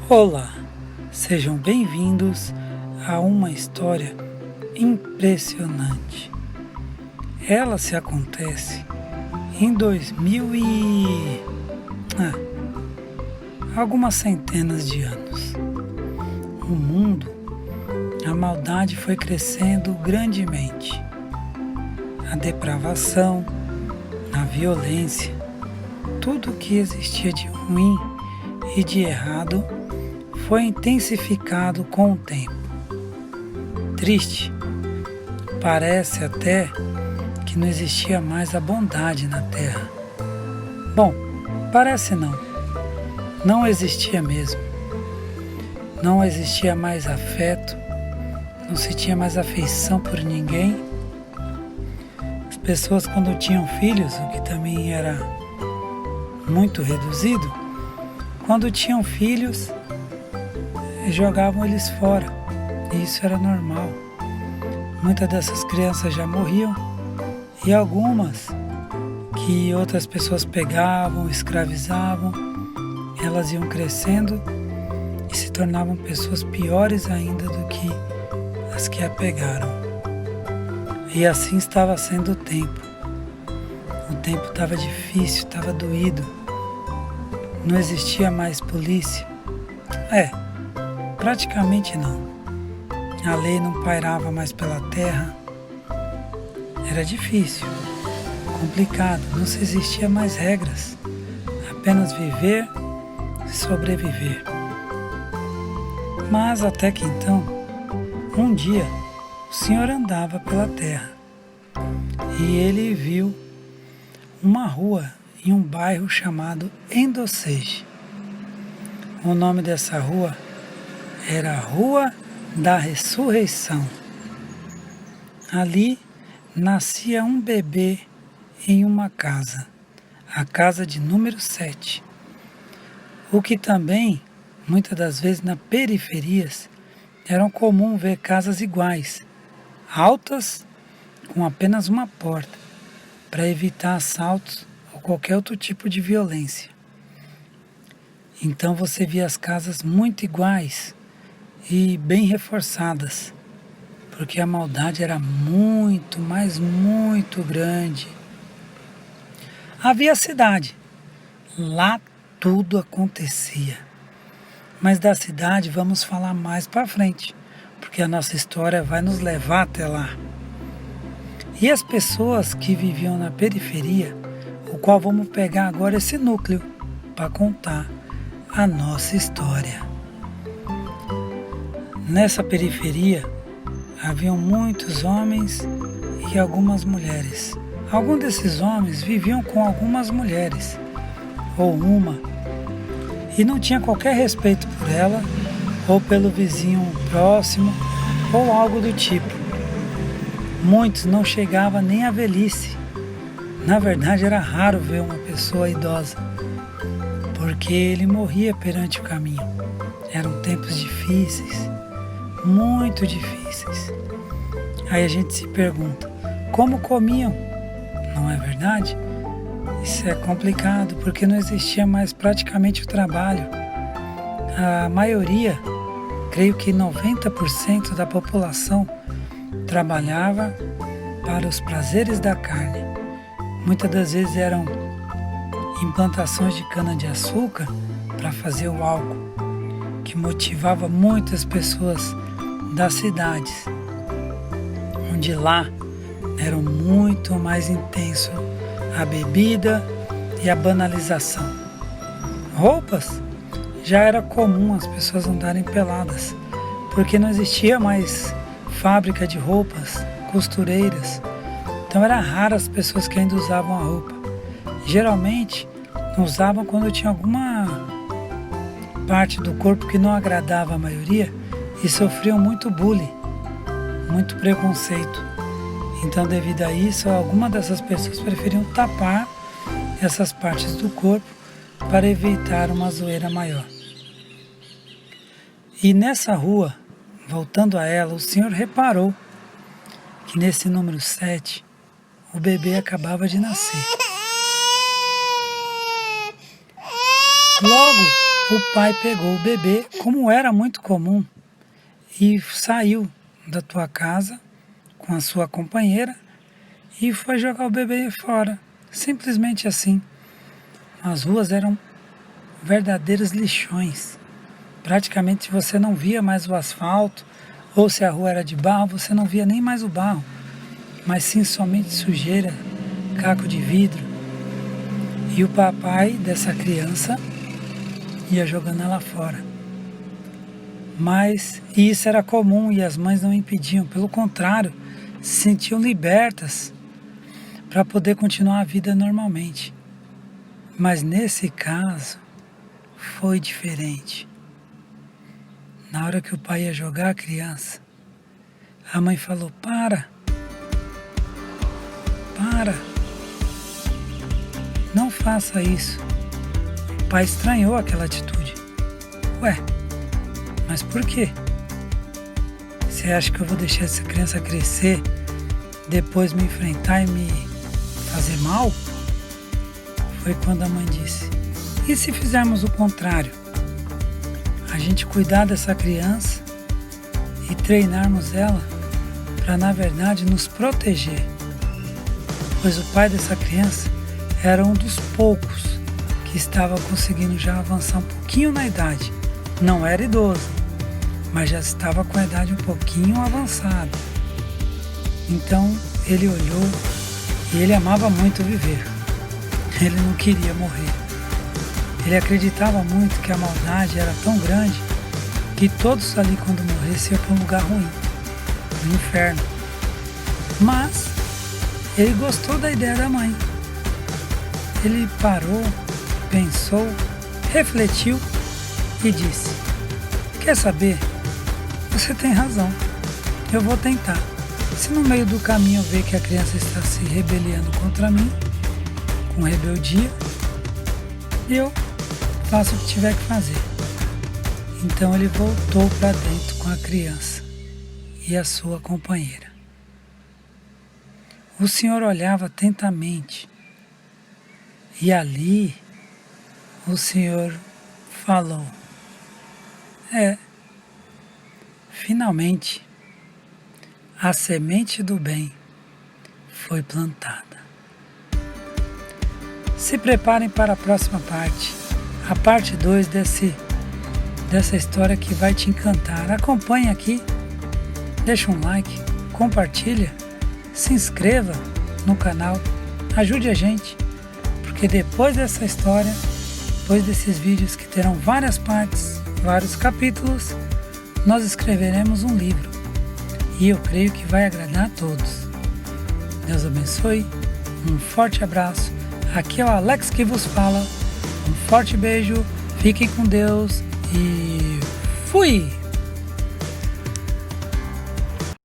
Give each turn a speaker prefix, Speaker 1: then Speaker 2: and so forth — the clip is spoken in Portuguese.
Speaker 1: Olá, sejam bem-vindos a uma história impressionante. Ela se acontece em 2000 e... algumas centenas de anos. O mundo, a maldade foi crescendo grandemente. A depravação, a violência, tudo o que existia de ruim e de errado foi intensificado com o tempo. Triste, parece até que não existia mais a bondade na Terra. Bom, parece não. Não existia mesmo. Não existia mais afeto, não se tinha mais afeição por ninguém. As pessoas, quando tinham filhos, o que também era muito reduzido, quando tinham filhos, jogavam eles fora, e isso era normal. Muitas dessas crianças já morriam, e algumas que outras pessoas pegavam, escravizavam, elas iam crescendo e se tornavam pessoas piores ainda do que as que a pegaram. E assim estava sendo o tempo. O tempo estava difícil, estava doído. Não existia mais polícia. Praticamente não. A lei não pairava mais pela terra. Era difícil, complicado, não se existia mais regras. Apenas viver e sobreviver. Mas até que então, um dia, o Senhor andava pela terra e ele viu uma rua em um bairro chamado Endoseje. O nome dessa rua era a Rua da Ressurreição. Ali nascia um bebê em uma casa, a casa de número 7. O que também, muitas das vezes nas periferias, era comum ver casas iguais, altas, com apenas uma porta, para evitar assaltos ou qualquer outro tipo de violência. Então você via as casas muito iguais e bem reforçadas, porque a maldade era muito, mas muito grande. Havia a cidade, lá tudo acontecia. Mas da cidade vamos falar mais para frente, porque a nossa história vai nos levar até lá. E as pessoas que viviam na periferia, o qual vamos pegar agora esse núcleo para contar a nossa história. Nessa periferia haviam muitos homens e algumas mulheres. Alguns desses homens viviam com algumas mulheres, ou uma, e não tinha qualquer respeito por ela, ou pelo vizinho próximo, ou algo do tipo. Muitos não chegavam nem à velhice. Na verdade, era raro ver uma pessoa idosa, porque ele morria perante o caminho. Eram tempos difíceis, muito difíceis. Aí a gente se pergunta, como comiam? Não é verdade? Isso é complicado, porque não existia mais praticamente o trabalho. A maioria, creio que 90% da população, trabalhava para os prazeres da carne. Muitas das vezes eram implantações de cana-de-açúcar para fazer o álcool, que motivava muitas pessoas das cidades, onde lá era muito mais intenso a bebida e a banalização. Roupas, já era comum as pessoas andarem peladas, porque não existia mais fábrica de roupas, costureiras, então era raro as pessoas que ainda usavam a roupa. Geralmente usavam quando tinha alguma parte do corpo que não agradava a maioria e sofriam muito bullying, muito preconceito. Então, devido a isso, algumas dessas pessoas preferiam tapar essas partes do corpo para evitar uma zoeira maior. E nessa rua, voltando a ela, o Senhor reparou que nesse número 7, o bebê acabava de nascer. Logo, o pai pegou o bebê, como era muito comum, e saiu da tua casa com a sua companheira e foi jogar o bebê fora. Simplesmente assim. As ruas eram verdadeiros lixões. Praticamente você não via mais o asfalto, ou se a rua era de barro, você não via nem mais o barro, mas sim somente sujeira, caco de vidro. E o papai dessa criança ia jogando ela fora. Mas isso era comum e as mães não impediam, pelo contrário, se sentiam libertas para poder continuar a vida normalmente. Mas nesse caso foi diferente. Na hora que o pai ia jogar a criança, a mãe falou: para, não faça isso. O pai estranhou aquela atitude. Ué, mas por quê? Você acha que eu vou deixar essa criança crescer, depois me enfrentar e me fazer mal? Foi quando a mãe disse: e se fizermos o contrário? A gente cuidar dessa criança e treinarmos ela para, na verdade, nos proteger. Pois o pai dessa criança era um dos poucos que estava conseguindo já avançar um pouquinho na idade. Não era idoso, mas já estava com a idade um pouquinho avançada. Então ele olhou e ele amava muito viver. Ele não queria morrer. Ele acreditava muito que a maldade era tão grande que todos ali, quando morressem, iam para um lugar ruim, no inferno. Mas ele gostou da ideia da mãe. Ele parou, pensou, refletiu e disse: quer saber? Você tem razão. Eu vou tentar. Se no meio do caminho eu ver que a criança está se rebelando contra mim, com rebeldia, eu faço o que tiver que fazer. Então ele voltou para dentro com a criança e a sua companheira. O Senhor olhava atentamente e ali o Senhor falou: finalmente a semente do bem foi plantada. Se preparem para a próxima parte, a parte 2 dessa história que vai te encantar. Acompanhe aqui, deixa um like, compartilha, se inscreva no canal, ajude a gente, porque depois dessa história, depois desses vídeos que terão várias partes, vários capítulos, nós escreveremos um livro e eu creio que vai agradar a todos. Deus abençoe, um forte abraço. Aqui é o Alex que vos fala. Um forte beijo, fiquem com Deus e fui!